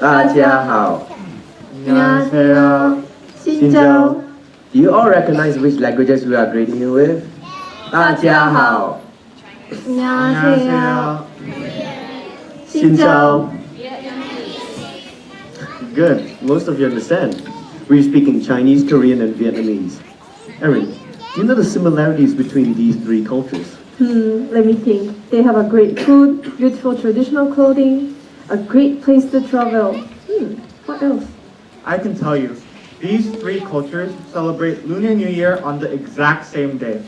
大家好. 안녕하세요. Xin chào. Do you all recognize which languages we are greeting you with? 大家好. 안녕하세요. Xin chào. Good. Most of you understand. We're speaking Chinese, Korean, and Vietnamese. Erin, do you know the similarities between these three cultures? Let me think. They have a great food, beautiful traditional clothing, a great place to travel. What else? I can tell you, these three cultures celebrate Lunar New Year on the exact same day.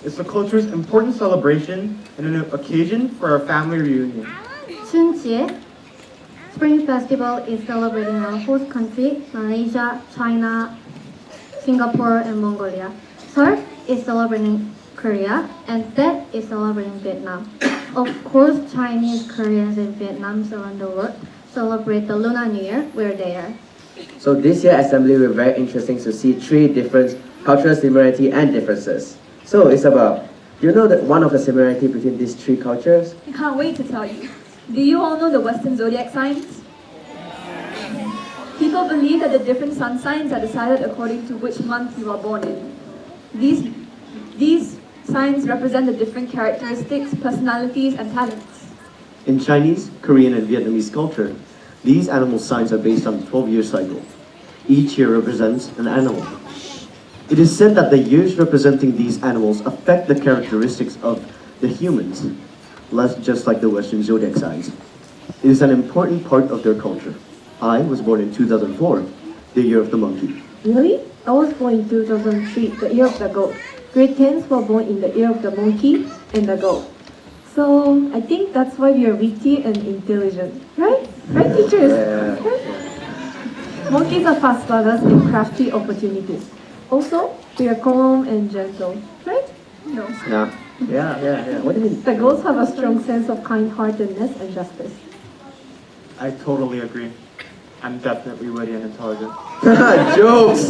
It's the culture's important celebration and an occasion for a family reunion. 춘지에 Spring Festival is celebrating our host country, Malaysia, China, Singapore, and Mongolia. Seoul is celebrating Korea, and Tet is celebrating Vietnam. Of course, Chinese, Koreans, and Vietnamese around the world celebrate the Lunar New Year where they are. So this year assembly will be very interesting to see three different cultural similarity and differences. So Isabel, do you know that one of the similarity between these three cultures? I can't wait to tell you. Do you all know the Western zodiac signs? People believe that the different sun signs are decided according to which month you are born in. These signs represent the different characteristics, personalities, and talents. In Chinese, Korean, and Vietnamese culture, these animal signs are based on a 12-year cycle. Each year represents an animal. It is said that the years representing these animals affect the characteristics of the humans, just like the Western zodiac signs. It is an important part of their culture. I was born in 2004, the year of the monkey. Really? I was born in 2003, the year of the goat. Grade 10s were born in the year of the monkey and the goat. So I think that's why we are witty and intelligent, right? Right, teachers? Yeah. Right? Monkeys are fast runners and crafty opportunities. Also, we are calm and gentle, right? No. Yeah. What do you mean? The goats have a strong sense of kind-heartedness and justice. I totally agree. I'm definitely witty and intelligent. Jokes!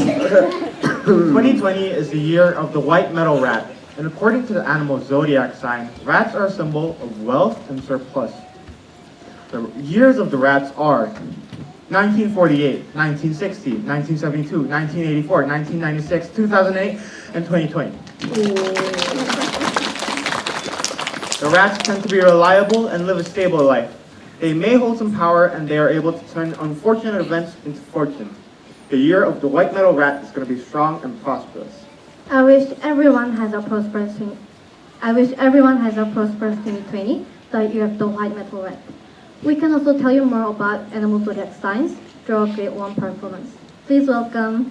2020 is the year of the white metal rat, and according to the animal zodiac sign, rats are a symbol of wealth and surplus. The years of the rats are 1948, 1960, 1972, 1984, 1996, 2008, and 2020. The rats tend to be reliable and live a stable life. They may hold some power, and they are able to turn unfortunate events into fortune. The year of the white metal rat is going to be strong and prosperous. I wish everyone has a prosperous 2020, the year of the white metal rat. We can also tell you more about animal zodiac signs through our grade 1 performance. Please welcome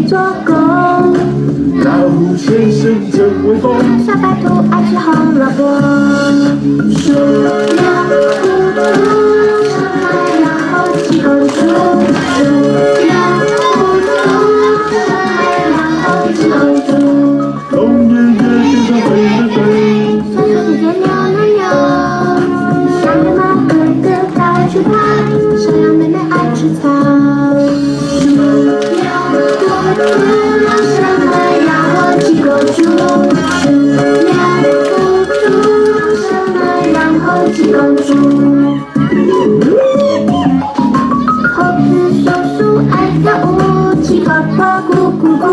做工。老虎先生真威风，小白兔爱吃红萝卜。鼠牛虎兔生来然后七公主。鼠牛虎兔生来然后七公主。龙爷爷先生飞飞飞，小猪姐姐扭扭扭。小野猫哥哥到处跑，山羊妹妹爱吃草。鼠牛虎兔生来然后七公主。鼠牛虎兔生来然后七公主。猴子叔叔爱跳舞，七婆婆咕咕咕。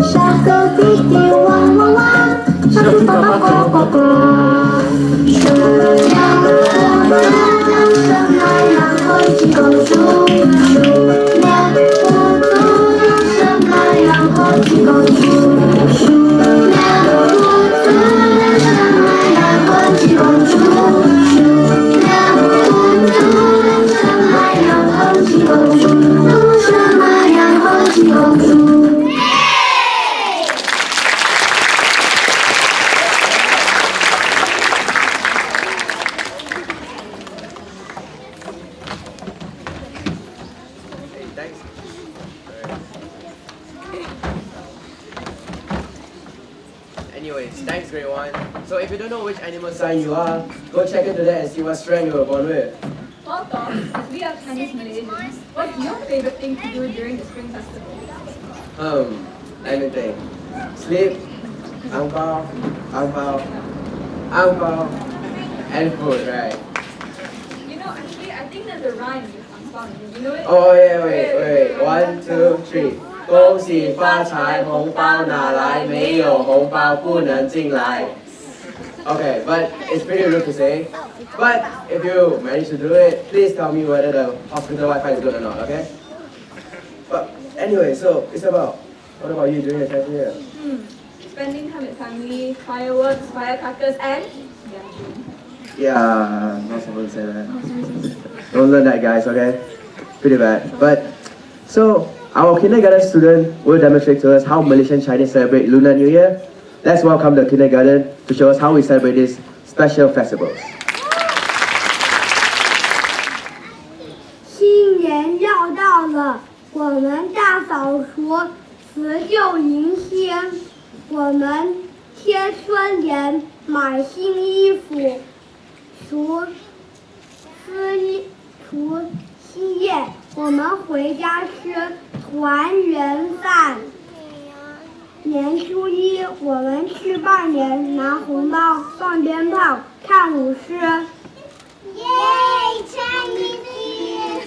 小狗弟弟汪汪汪，小猪爸爸呱呱呱。鼠牛虎兔生来然后七公主。鼠牛虎兔生来然后七公主。鼠牛虎兔生来然后七公主。鼠牛虎兔生来然后七公主。生来然后七公主。Anyways, thanks grade 1. So if you don't know which animal sign you are, go check into that and see what strength you were born with. Well, Tom, as we are Chinese Malaysians, what's your favorite thing to do during the Spring Festival? Let me think. Sleep, ang pao, and food, right? You know, actually, I think there's a rhyme with ang pao. You know it? Oh yeah, wait. 1, 2, 3. 恭喜发财，红包拿来，没有红包不能进来。Okay, but it's pretty rude to say. But if you manage to do it, please tell me whether the hospital Wi-Fi is good or not, okay? But anyway, so it's about, what about you during the Chinese New Year? Spending time with family, fireworks, firecrackers, and gambling. Yeah, not supposed to say that. Don't learn that, guys, okay? Pretty bad. But, so, our kindergarten student will demonstrate to us how Malaysian Chinese celebrate Lunar New Year. Let's welcome the kindergarten to show us how we celebrate these special festivals. 新年要到了，我们大扫除，辞旧迎新。我们贴春联，买新衣服，除新叶。我们回家吃团圆饭。年初一，我们去拜年，拿红包，放鞭炮，看舞狮。耶，Chinese New Year.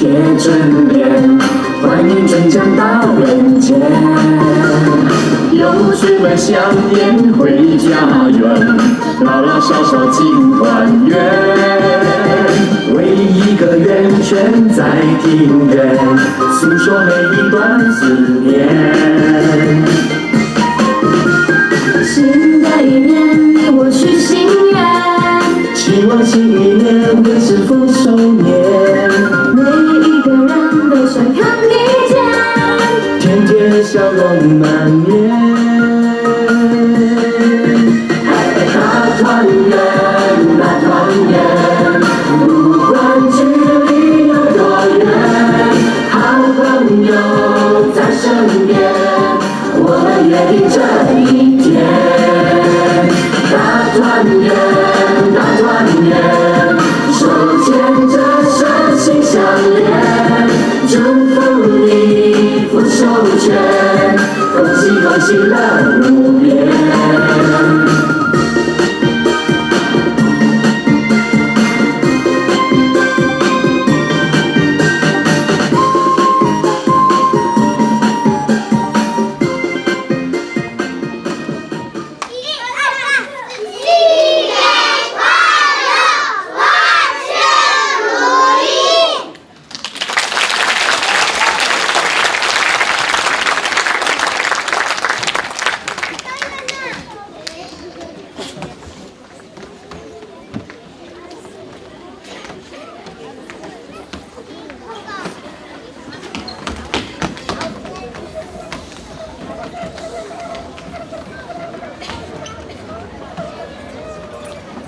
贴春联，欢迎春江到人间。有出门香烟回家园，老老少少庆团圆。围一个圆圈在庭院，诉说每一段思念。新的一年，你我许心愿，希望新一年会是福寿年。每一个人都想看你见，天天笑容满面。大团圆，大团圆，不管距离有多远，好朋友在身边，我们约定这一天。大团圆，大团圆，手牵着手心相连，祝福你福寿全，恭喜恭喜乐无边。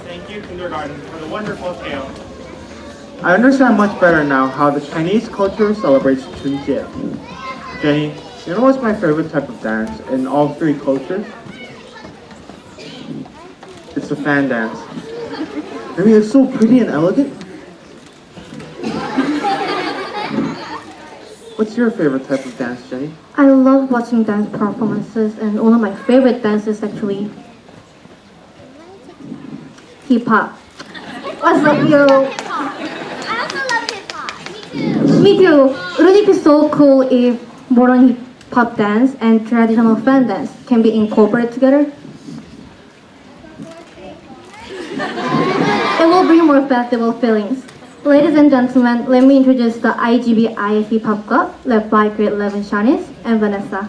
Thank you, kindergarten, for the wonderful tale. I understand much better now how the Chinese culture celebrates Chunjie. Jenny, you know what's my favorite type of dance in all three cultures? It's the fan dance. I mean, it's so pretty and elegant. What's your favorite type of dance, Jenny? I love watching dance performances, and one of my favorite dances actually hip hop. What's up, yo? I also love hip hop. Me too. Me too. Wouldn't it be so cool if modern hip hop dance and traditional fan dance can be incorporated together? It will bring more festival feelings. Ladies and gentlemen, let me introduce the IGBIS hip hop club led by grade 11 Shanice and Vanessa.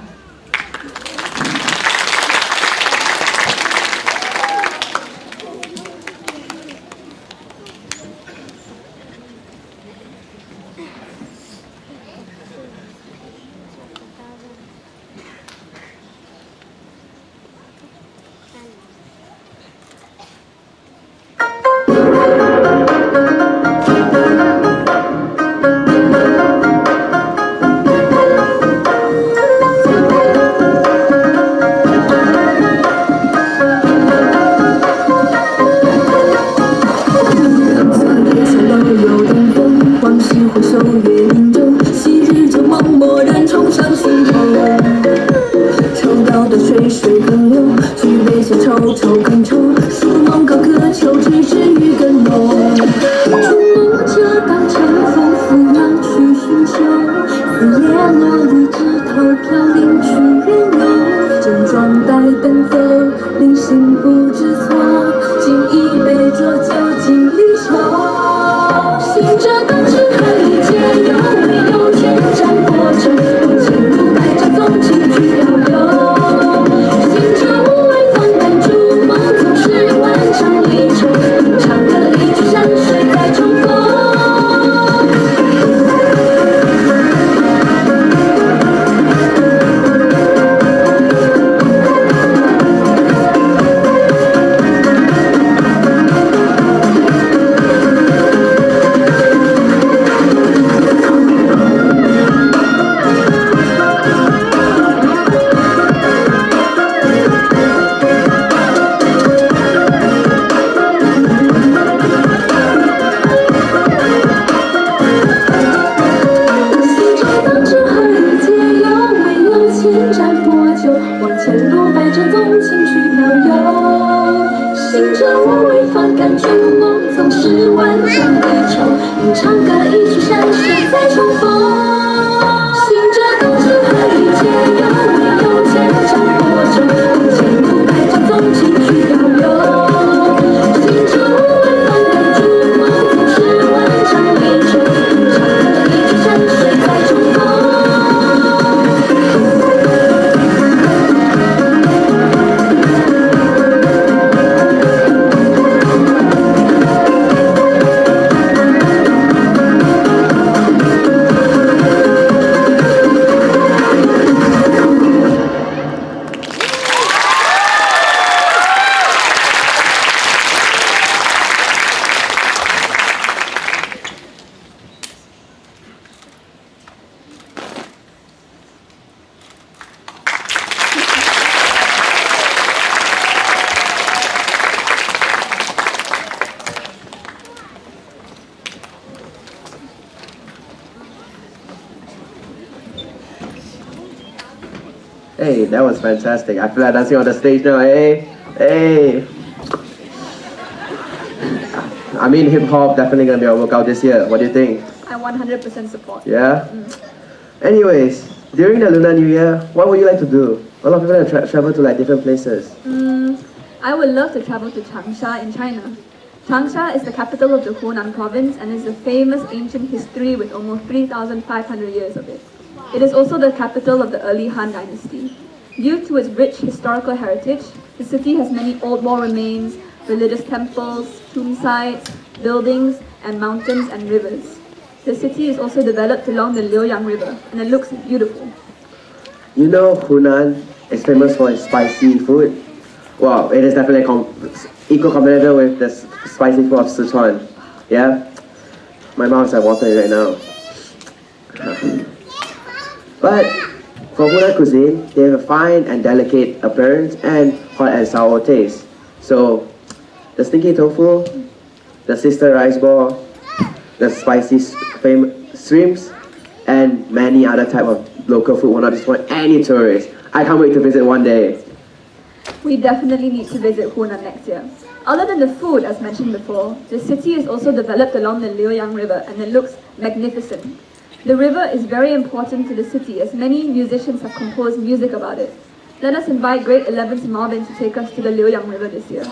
Hey, that was fantastic. I feel like dancing on the stage now. Hey, hey. I mean, hip hop definitely gonna be our workout this year. What do you think? I 100% support. Yeah? Anyways, during the Lunar New Year, what would you like to do? A lot of people travel to like different places. I would love to travel to Changsha in China. Changsha is the capital of the Hunan province and is a famous ancient history with almost 3,500 years of it. It is also the capital of the early Han dynasty. Due to its rich historical heritage, the city has many old war remains, religious temples, tomb sites, buildings, and mountains and rivers. The city is also developed along the Liuyang River, and it looks beautiful. You know, Hunan is famous for its spicy food. Wow, it is definitely equal competitor with the spicy food of Sichuan. Yeah? My mouth's like watering right now. But for Hunan cuisine, they have a fine and delicate appearance and hot and sour taste. So, the stinky tofu, the sister rice ball, the spicy shrimps, and many other type of local food will not disappoint any tourist. I can't wait to visit one day. We definitely need to visit Hunan next year. Other than the food, as mentioned before, the city is also developed along the Liuyang River and it looks magnificent. The river is very important to the city as many musicians have composed music about it. Let us invite Grade 11's Marvin to take us to the Liuyang River this year.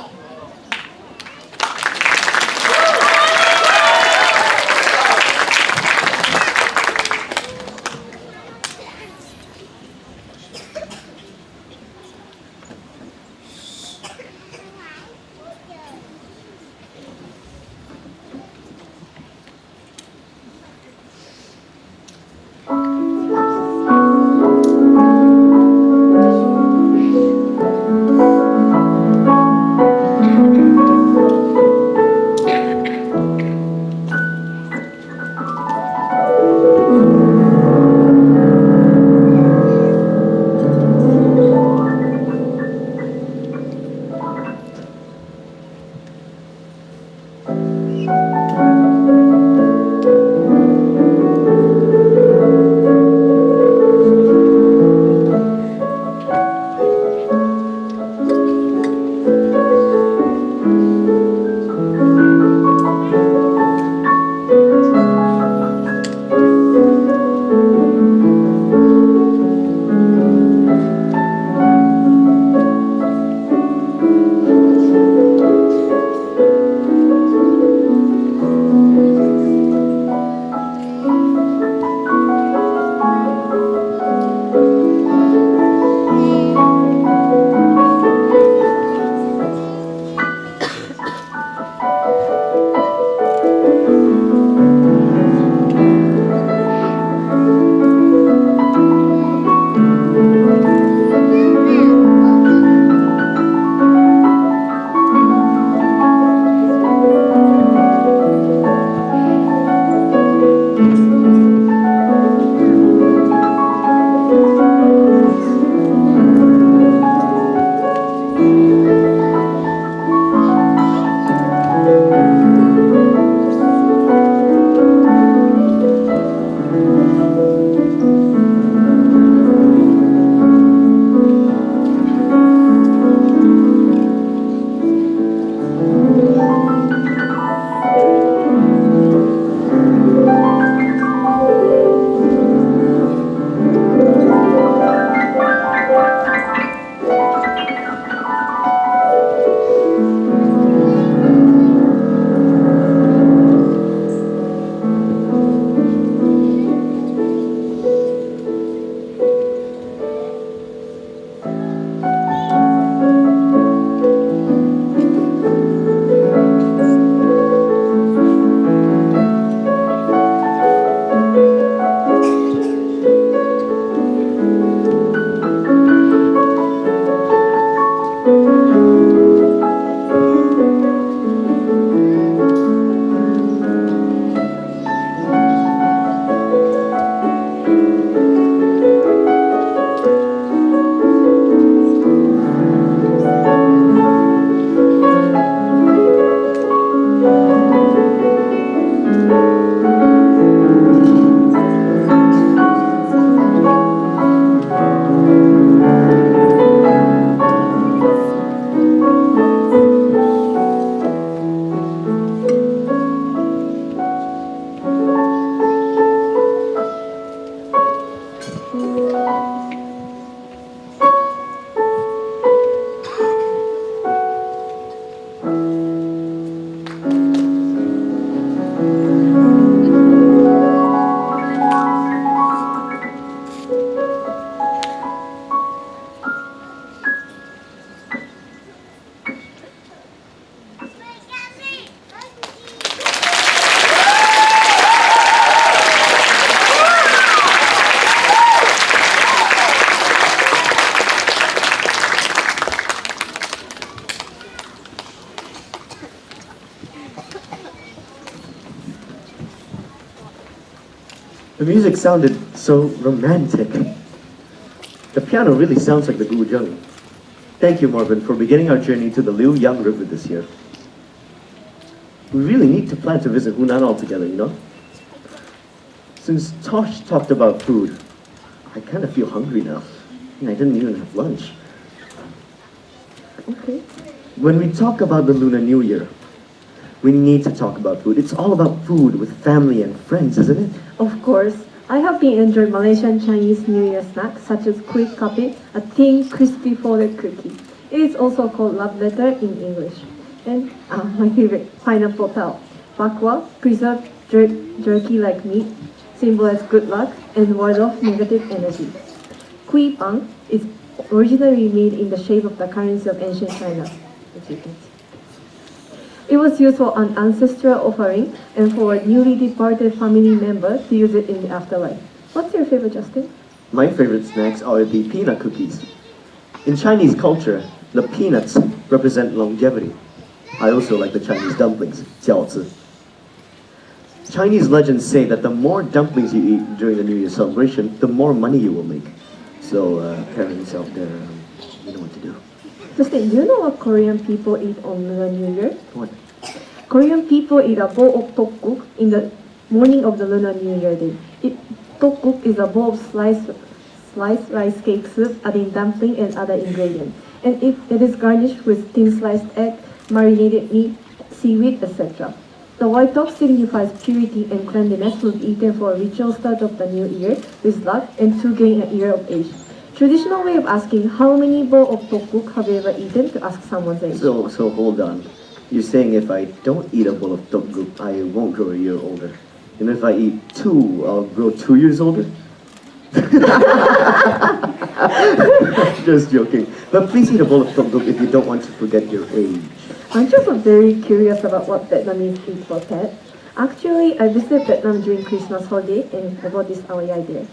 The music sounded so romantic. The piano really sounds like the guzheng. Thank you, Marvin, for beginning our journey to the Liu Yang River this year. We really need to plan to visit Hunan all together, you know? Since Tosh talked about food, I kind of feel hungry now. And I didn't even have lunch. Okay. When we talk about the Lunar New Year, we need to talk about food. It's all about food with family and friends, isn't it? Of course, I have been enjoying Malaysian Chinese New Year snacks such as kuih kapit, a thin, crispy folded cookie. It is also called love letter in English. And my favorite, pineapple tao. Bakwa, preserved jerky-like meat, symbolize good luck and ward off negative energy. Kui pang is originally made in the shape of the currency of ancient China, as you can see. It was used for an ancestral offering and for a newly departed family member to use it in the afterlife. What's your favorite, Justin? My favorite snacks are the peanut cookies. In Chinese culture, the peanuts represent longevity. I also like the Chinese dumplings, jiaozi. Chinese legends say that the more dumplings you eat during the New Year celebration, the more money you will make. So, parents out there, you know what to do. Justin, do you know what Korean people eat on the New Year? What? Korean people eat a bowl of tteokguk in the morning of the Lunar New Year day. Tteokguk is a bowl of sliced rice cake soup, adding dumpling and other ingredients. And it is garnished with thin sliced egg, marinated meat, seaweed, etc. The white dog signifies purity and cleanliness, will be eaten for a ritual start of the new year with luck and to gain a year of age. Traditional way of asking how many bowl of tteokguk have you ever eaten to ask someone's age. So hold on. You're saying if I don't eat a bowl of tteokguk, I won't grow a year older. And if I eat two, I'll grow 2 years older? Just joking. But please eat a bowl of tteokguk if you don't want to forget your age. I'm just very curious about what Vietnamese eat for Tet. Actually, I visited Vietnam during Christmas holiday and I bought this away there.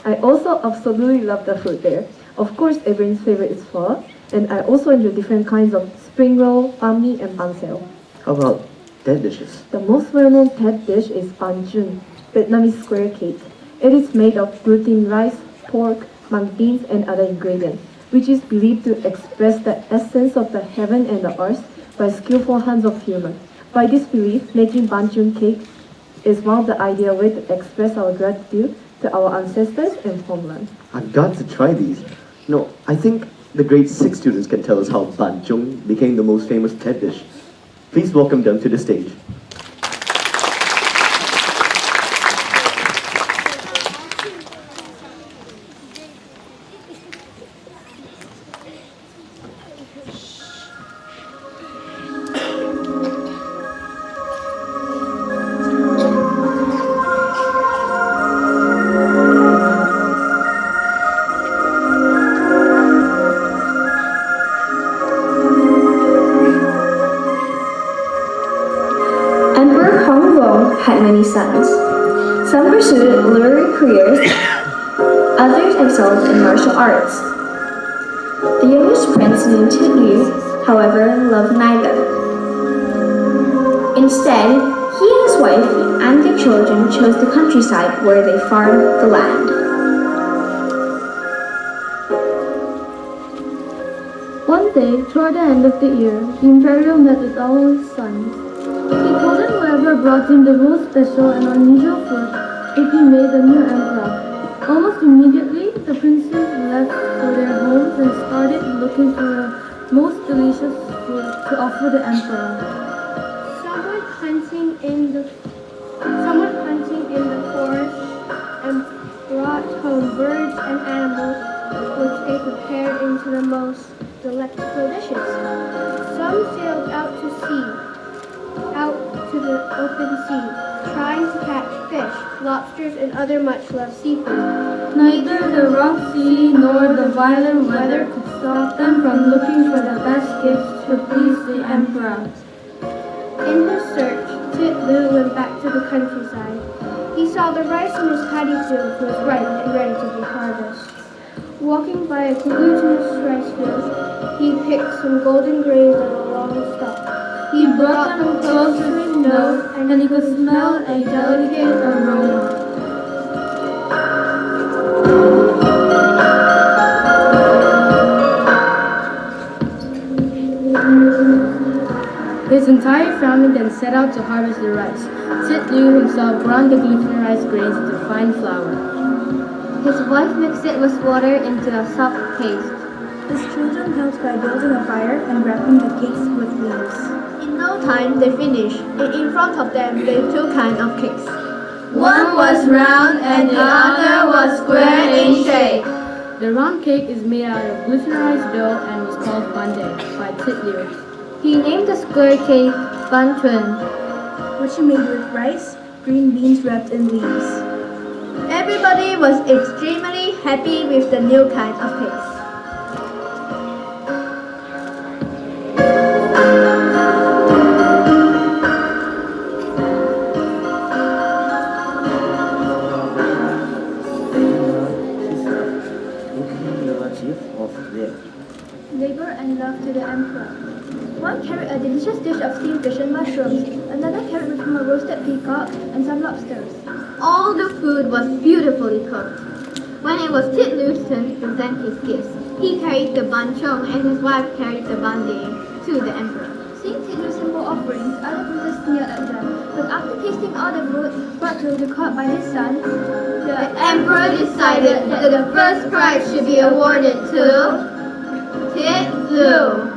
I also absolutely love the food there. Of course, everyone's favorite is pho, and I also enjoy different kinds of spring roll, banh mi, and banh xeo. How about dead dishes? The most well-known Tet dish is banh chun, Vietnamese square cake. It is made of gluten rice, pork, mung beans, and other ingredients, which is believed to express the essence of the heaven and the earth by skillful hands of humans. By this belief, making banh chun cake is one of the ideal ways to express our gratitude to our ancestors and homeland. I've got to try these. No, I think the grade 6 students can tell us how banh chun became the most famous Tet dish. Please welcome them to the stage. Emperor Hongwu had many sons. Some pursued literary careers, others excelled in martial arts. The youngest prince, Liu, however, loved neither. Instead, he and his wife and their children chose the countryside where they farmed the land. One day, toward the end of the year, the Imperial met with all his sons. He told them whoever brought him the most special and unusual food would be made the new emperor. Almost immediately, the princes left for their homes and started looking for the most delicious food to offer the emperor. Someone hunting in the forest and brought home birds and animals which they prepared into the most delectable dishes. Some sailed out to the open sea, trying to catch fish, lobsters, and other much-loved seafood. Neither the rough sea nor the violent weather could stop them from looking for the best gifts to please the emperor. In his search, Tit Lu went back to the countryside. He saw the rice in his paddy field was ripe and ready to be harvested. Walking by a glutinous rice field, he picked some golden grains on a long stalk. He brought them close to his nose, and he could smell a delicate aroma. His entire family then set out to harvest the rice. Tit Liu himself ground the glutinized grains into fine flour. His wife mixed it with water into a soft paste. His children helped by building a fire and wrapping the cakes with leaves. In no time they finished, and in front of them lay two kinds of cakes. One was round and the other was square in shape. The round cake is made out of glutinized dough and was called bandai by Tit Liu. He named the square cake Ban Chun. Which he made with rice, green beans wrapped in leaves. Everybody was extremely happy with the new kind of cakes. Labor and love to the emperor. One carried a delicious dish of steamed fish and mushrooms, another carried with him a roasted peacock and some lobsters. All the food was beautifully cooked. When it was Tit Liu's turn to present his gifts, he carried the Ban Chong and his wife carried the Bandai to the emperor. Seeing Tit Liu's simple offerings, other princes sneered at them, but after tasting all the food brought to the court by his sons, The emperor decided that the first prize should be awarded to Tit Liu.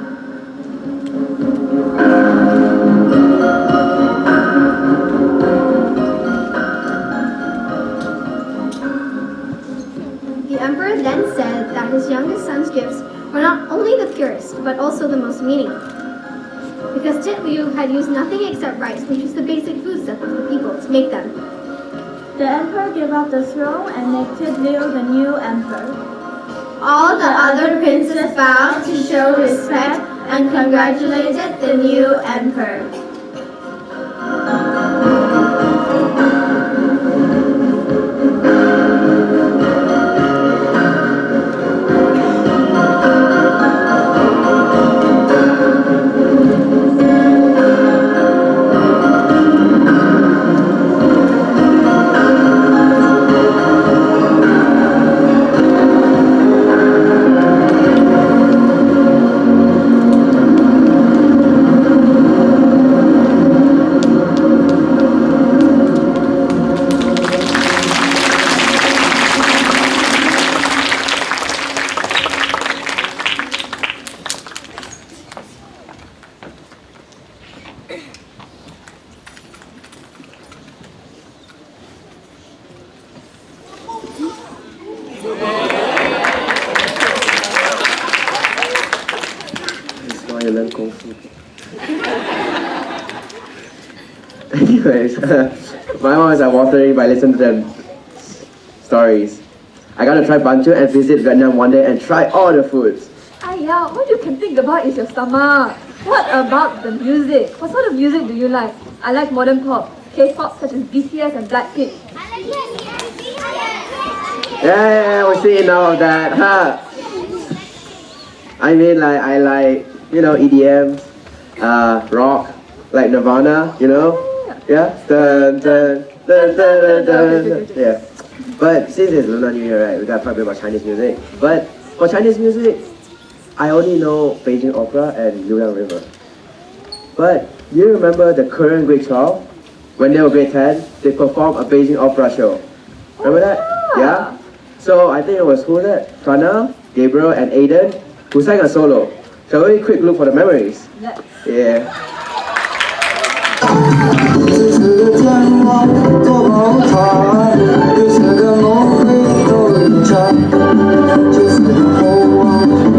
The emperor then said that his youngest son's gifts were not only the purest, but also the most meaningful. Because Tit Liu had used nothing except rice, which is the basic foodstuff of the people, to make them. the emperor gave up the throne and made Tit Liu the new emperor. All the other princes bowed to show respect and congratulated the new emperor. Anyways, my eyes are watering by listening to them stories. I gotta try Bantu and visit Vietnam one day and try all the foods. Aya, what you can think about is your stomach. What about the music? What sort of music do you like? I like modern pop, K-pop such as BTS and Blackpink. Yeah, we're seeing all of that, huh? I mean, like, I like, EDM, rock, like Nirvana, Yeah? Dun, dun, dun, dun, dun, dun, dun. Yeah. But since it's Lunar New Year, right, we gotta talk a bit about Chinese music. But for Chinese music, I only know Beijing Opera and Yuyang River. But you remember the current grade 12? When they were grade 10, they performed a Beijing Opera show. Remember that? Yeah? So I think it was who that? Pranav, Gabriel, and Aiden who sang a solo. So a very quick look for the memories. Yeah. 这次的展望多好看，绿色的梦里都一场，这次的厚望，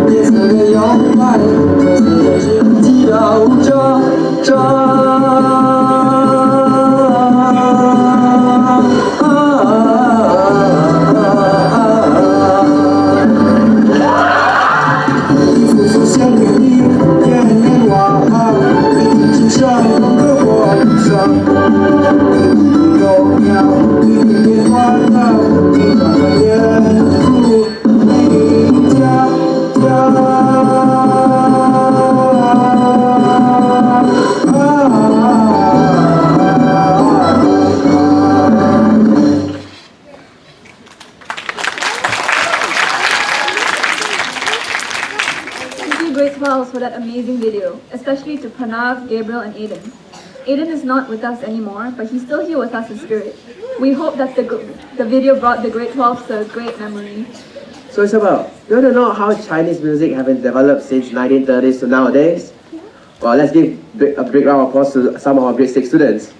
绿色的摇摆，这次的人击到一幅幅鲜美的天女娃， that amazing video, especially to Pranav, Gabriel, and Aiden. Aiden is not with us anymore, but he's still here with us in spirit. We hope that the video brought the grade 12s a great memory. So Isabel, you want to know how Chinese music have been developed since 1930s to nowadays? Well, let's give a big round of applause to some of our grade 6 students.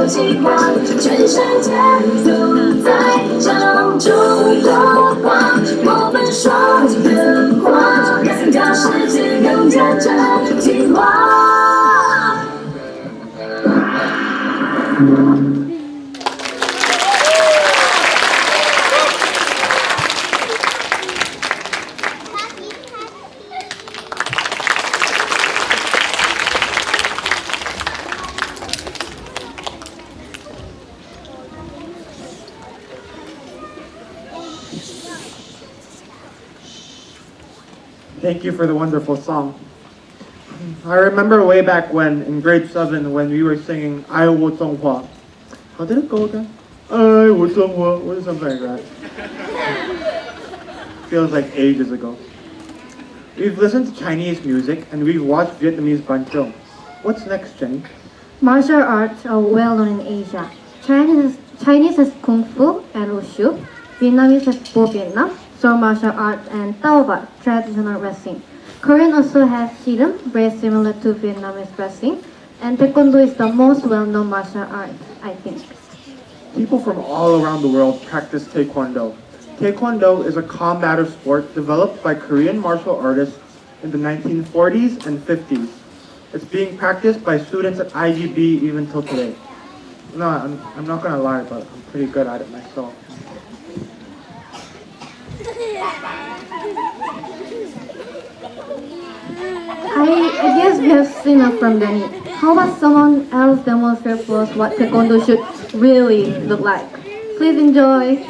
极光，全世界都在掌中有光。我们说的话，让世界更加真听话。Thank you for the wonderful song. I remember way back when, in grade 7, when we were singing I Wo Zhonghua. How did it go again? I Wo Zhonghua, or something like that. Feels like ages ago. We've listened to Chinese music and we've watched Vietnamese bắn film. What's next, Jenny? Martial arts are well known in Asia. Chinese has Kung Fu and Wushu. Vietnamese has Bo Vietnam, sword martial arts, and Tao Bat, traditional wrestling. Korean also has Sirim, very similar to Vietnamese wrestling. And Taekwondo is the most well-known martial art, I think. People from all around the world practice Taekwondo. Taekwondo is a combative sport developed by Korean martial artists in the 1940s and 50s. It's being practiced by students at IGB even till today. No, I'm not gonna lie, but I'm pretty good at it myself. I guess we have seen enough from Danny. How about someone else demonstrate for us what Taekwondo should really look like? Please enjoy.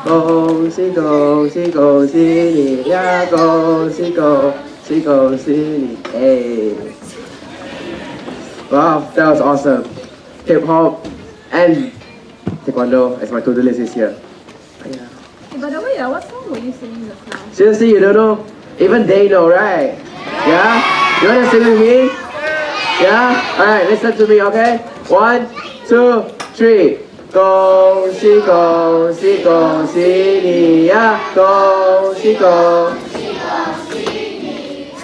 恭喜恭喜恭喜你呀！恭喜恭喜恭喜你！Hey. Wow, that was awesome. Hip hop and taekwondo as my to-do list is here. Hey, by the way, what song were you singing just now? Seriously, you don't know? Even they know, right? Yeah? You wanna sing with me? Yeah? Alright, listen to me, okay? 1, 2, 3. 恭喜恭喜恭喜你呀！恭喜恭喜恭喜你！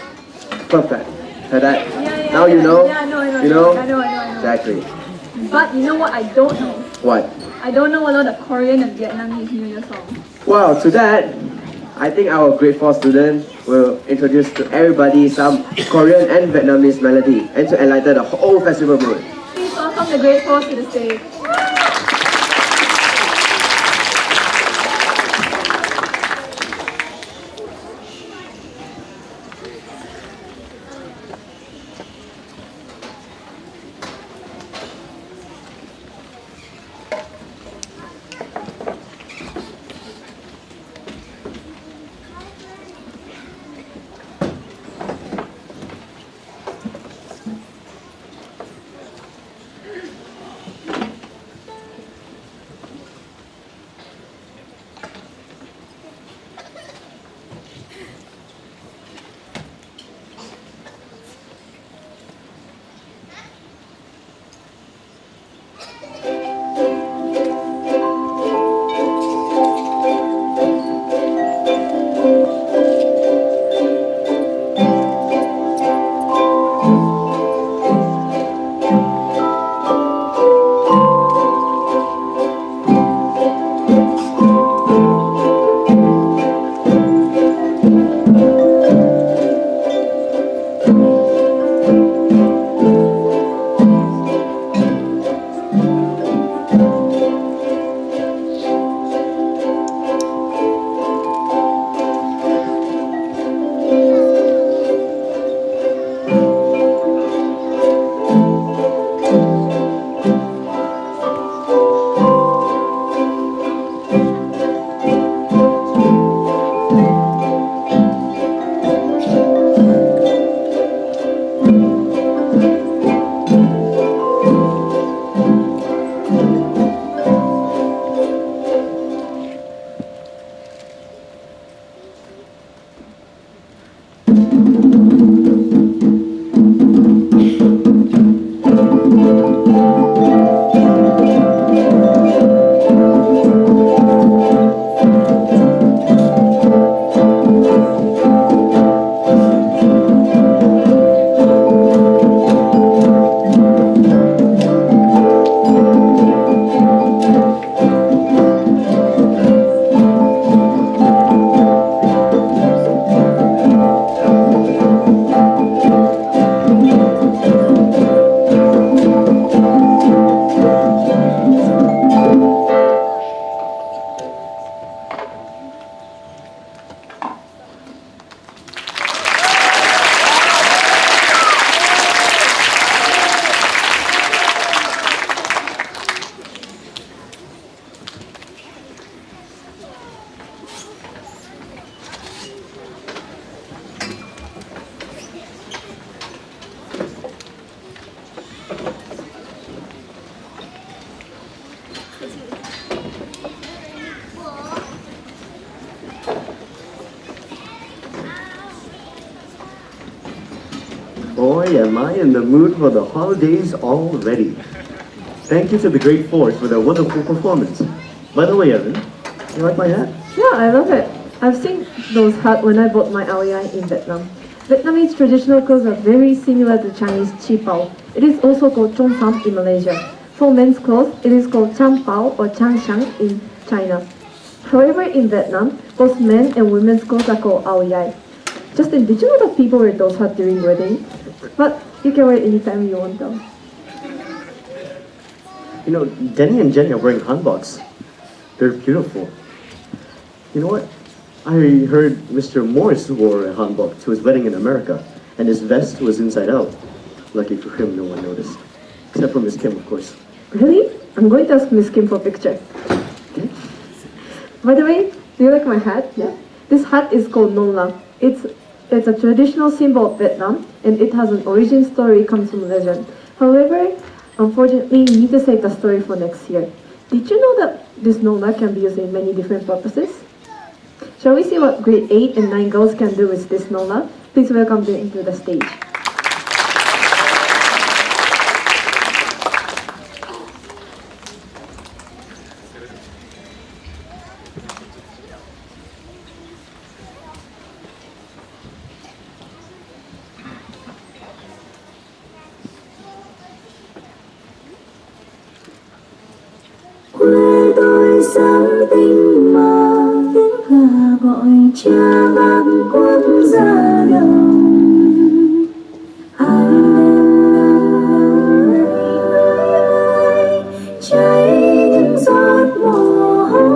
Perfect. Heard that? Yeah, Now you know? Yeah, I know, I know. You know? I know. Exactly. But you know what I don't know? What? I don't know a lot of Korean and Vietnamese New Year songs. Well, to that, I think our grade 4 student will introduce to everybody some Korean and Vietnamese melody and to enlighten the whole festival mood. Please welcome the grade 4 to the stage. Boy, am I in the mood for the holidays already. Thank you to the grade 4s for their wonderful performance. By the way, Evan, you like my hat? Yeah, I love it. I've seen those hats when I bought my LEI in Vietnam. Vietnamese traditional clothes are very similar to Chinese chi pao. It is also called chong sam in Malaysia. For men's clothes, it is called chang pao or chang shang in China. However, in Vietnam, both men and women's clothes are called LEI. Justin, did you know that people wear those hats during weddings? But you can wear it anytime you want them. You know, Denny and Jenny are wearing hanboks. They're beautiful. You know what? I heard Mr. Morris wore a hanbok to his wedding in America, and his vest was inside out. Lucky for him, no one noticed. Except for Miss Kim, of course. Really? I'm going to ask Miss Kim for a picture. Okay? By the way, do you like my hat? Yeah. This hat is called Nonla. It's a traditional symbol of Vietnam, and it has an origin story comes from legend. However, unfortunately, we need to save the story for next year. Did you know that this Nonla can be used in many different purposes? Shall we see what grade 8 and 9 girls can do with this Nonla? Please welcome them to the stage. Quê tôi sáng tinh mơ, tiếng gà gọi cha bác quân ra đồng. Ai em ơi, cháy những giọt mồ hôi.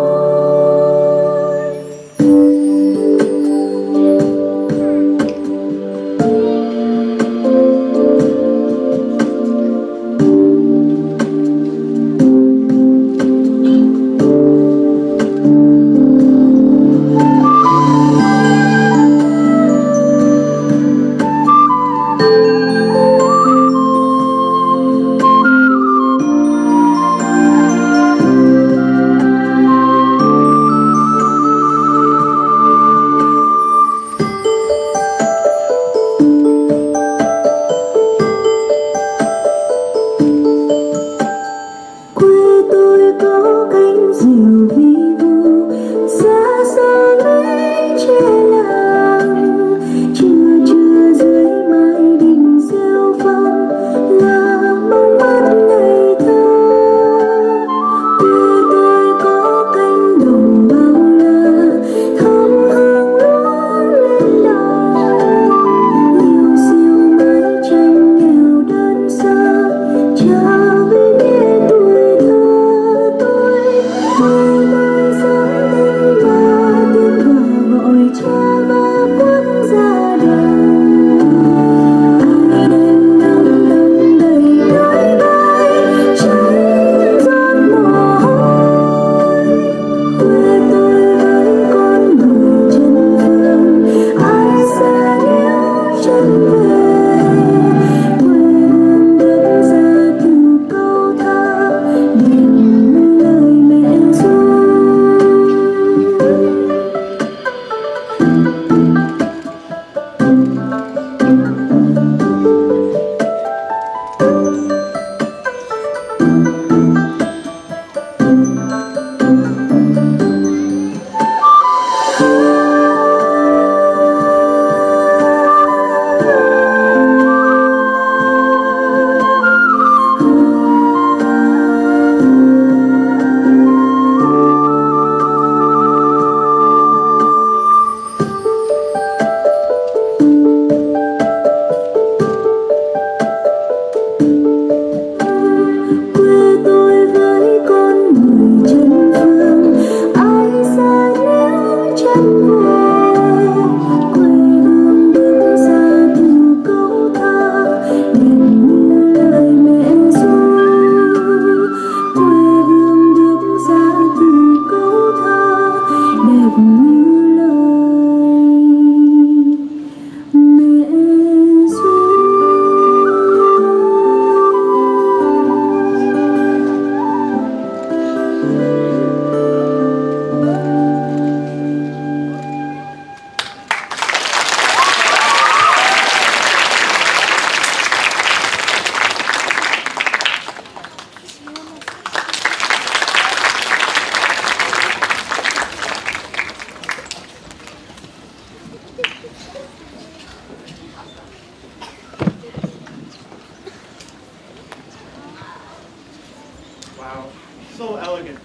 Wow, so elegant.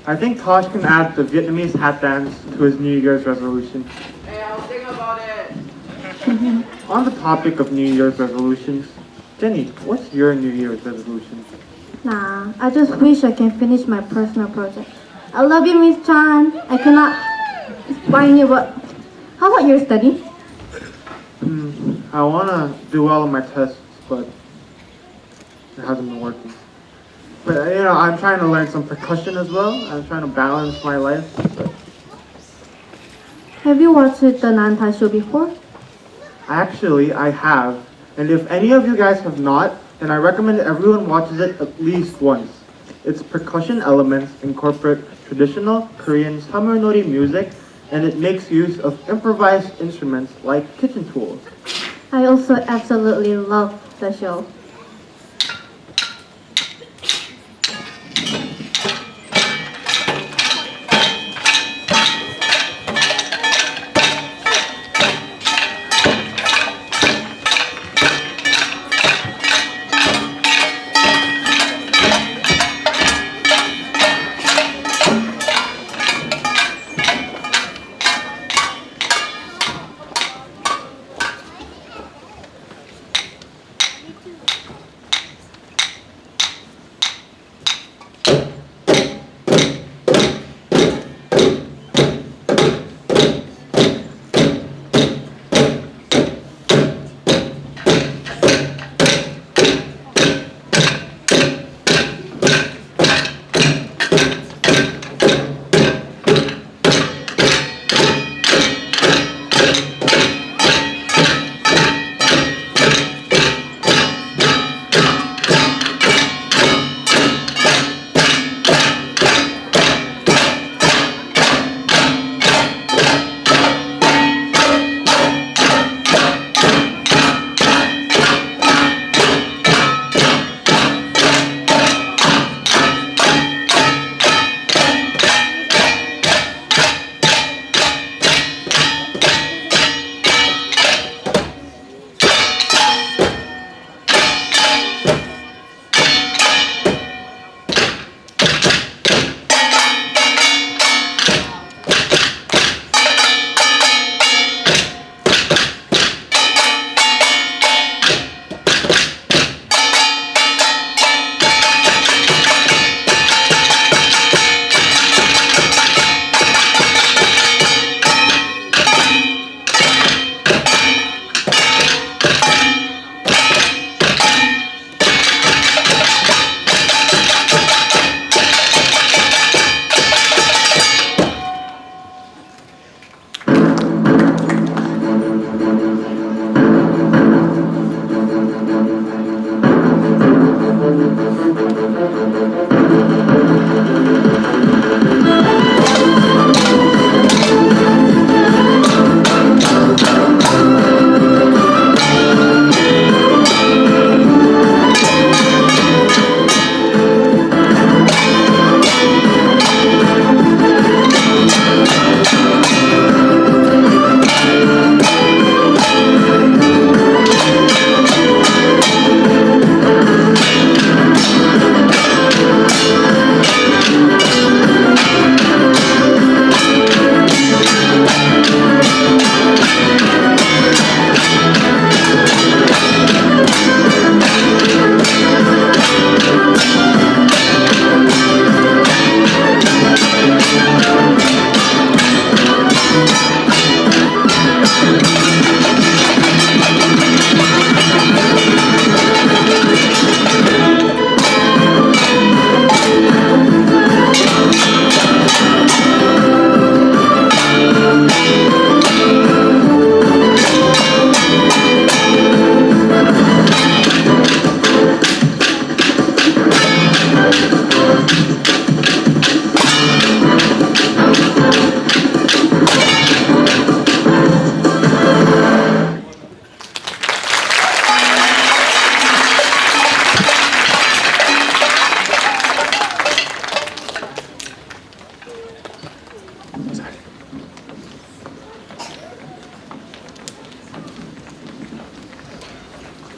I think Tosh can add the Vietnamese hat dance to his New Year's resolution. Hey, I'll think about it. On the topic of New Year's resolutions, Jenny, what's your New Year's resolution? Nah, I just wish I can finish my personal project. I love you, Miss Chan. I cannot find you, but how about your study? I want to do well on my tests, but it hasn't been working. But I'm trying to learn some percussion as well. I'm trying to balance my life. But Have you watched the Nanta show before? Actually, I have. And if any of you guys have not, then I recommend everyone watches it at least once. Its percussion elements incorporate traditional Korean samurai music, and it makes use of improvised instruments like kitchen tools. I also absolutely love the show.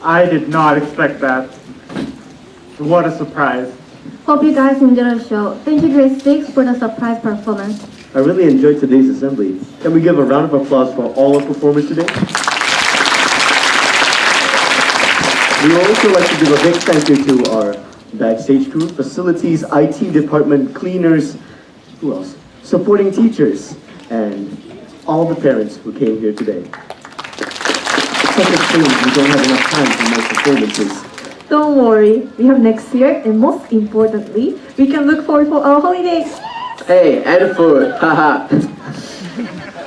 I did not expect that. What a surprise. Hope you guys enjoyed the show. Thank you, Grade 6, for the surprise performance. I really enjoyed today's assembly. Can we give a round of applause for all our performers today? We would also like to give a big thank you to our backstage crew, facilities, IT department, cleaners, who else? Supporting teachers, and all the parents who came here today. Such a shame we don't have enough time for more performances. Don't worry, we have next year, and most importantly, we can look forward for our holidays. Hey, and food, haha.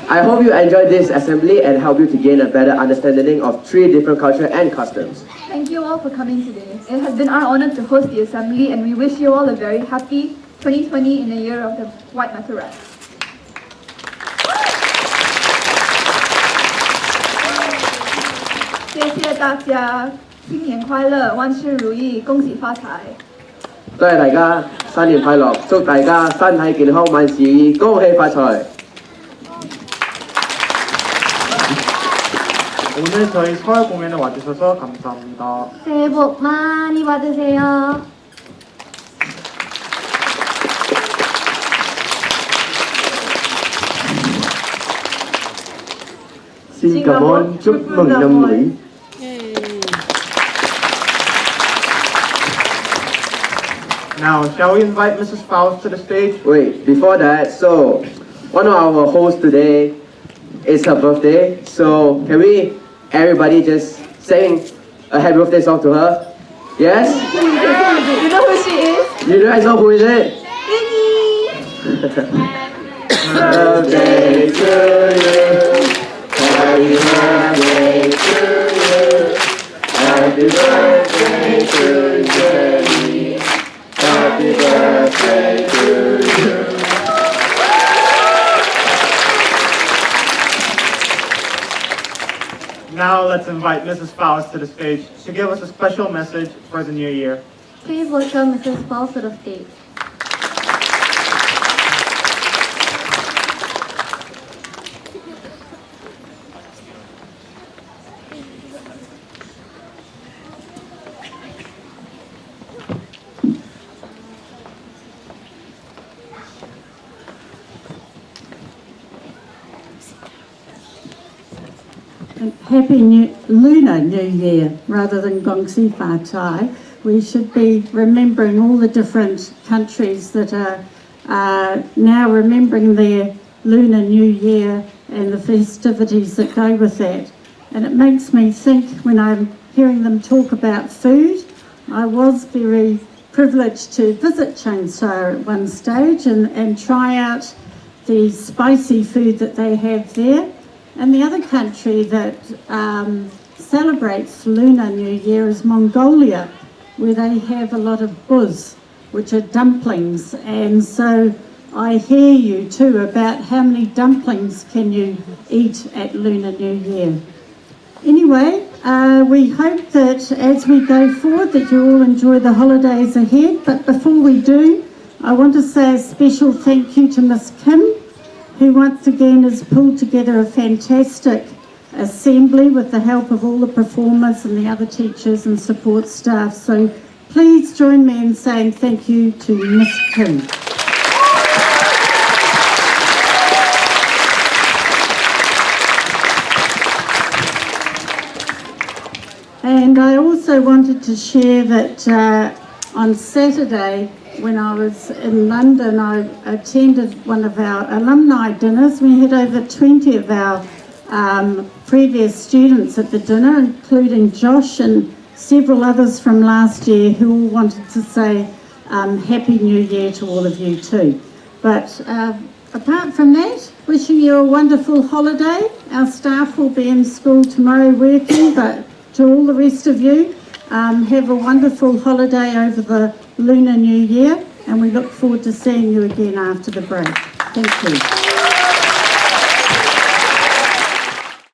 I hope you enjoyed this assembly and help you to gain a better understanding of 3 different cultures and customs. Thank you all for coming today. It has been our honor to host the assembly, and we wish you all a very happy 2020 in the year of the white metal rat. 谢谢大家，新年快乐，万事如意，恭喜发财。多謝大家，新年快樂！祝大家身體健康，萬事如意，恭喜發財！ 오늘 저희 서울 공연에 와주셔서 감사합니다. 새해 복 많이 받으세요. Xin cảm ơn, chúc mừng năm mới. Now, shall we invite Mrs. Faust to the stage? Wait, before that, so one of our hosts today is her birthday, so can we everybody just sing a happy birthday song to her? Yes? You know who she is? You guys know who is it? Birthday to you. Happy birthday to you. Happy birthday to Jenny. Happy birthday to you. Now let's invite Mrs. Faust to the stage to give us a special message for the new year. Please welcome Mrs. Paul to the stage. Happy Lunar New Year rather than Gong Si Fa Chai. We should be remembering all the different countries that are now remembering their Lunar New Year and the festivities that go with that. And it makes me think when I'm hearing them talk about food. I was very privileged to visit Changsha at one stage and try out the spicy food that they have there. And the other country that celebrates Lunar New Year is Mongolia, where they have a lot of buz, which are dumplings. And so I hear you too about how many dumplings can you eat at Lunar New Year. Anyway, we hope that as we go forward that you all enjoy the holidays ahead. But before we do, I want to say a special thank you to Miss Kim, who once again has pulled together a fantastic assembly with the help of all the performers and the other teachers and support staff. So please join me in saying thank you to Miss Kim. And I also wanted to share that on Saturday, when I was in London, I attended one of our alumni dinners. We had over 20 of our previous students at the dinner, including Josh and several others from last year who all wanted to say Happy New Year to all of you too. But apart from that, wishing you a wonderful holiday. Our staff will be in school tomorrow working, but to all the rest of you, have a wonderful holiday over the Lunar New Year, and we look forward to seeing you again after the break. Thank you.